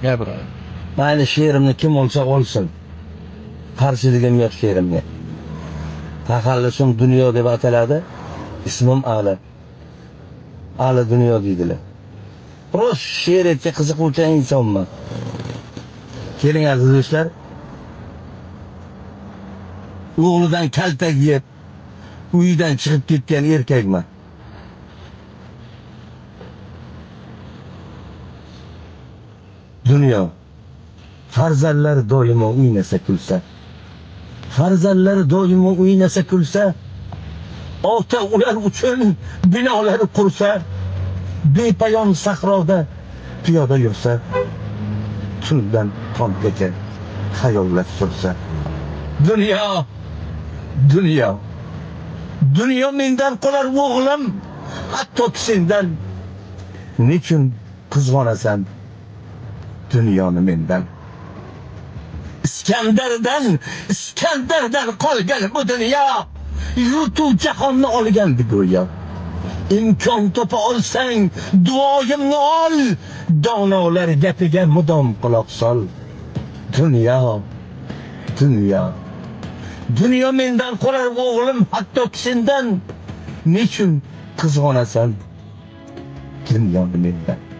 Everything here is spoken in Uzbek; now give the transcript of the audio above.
Gapiradi. Mayli she'rimni kim olsa olsin. Qarshiligim yo'q she'rimga. Taxallusim dunyo deb ataladi. Ismim Ali. Ali dunyo deydilar. Rost she'riyatga qiziquvchi insonman. Keling aziz do'stlar. O'g'lidan kaltak yeb, uyidan chiqib ketgan erkakman. Dunyo farzandlar doimo o'ynasa kulsa. Farzandlar doimo o'ynasa kulsa, ota ular uchun binolar qursa, bepayon sahroda piyoda yursa, tundan tonggacha xayollar sursa. Dunyo, dunyo, dunyo mendan qolar o'g'lim, hatto sendan. Nechun qizg'onasan dunyoni mendan? İskender'den qolgan bu dunyo, yutuv jahonni olgandi go'yo. İmkon topa olsang duoyimni ol, donolar gapiga mudom quloq sol. Dunyo, dunyo, dunyo mendan qolar o'g'lim, hatto sendan. Nechun qizg'onasan dunyoni mendan?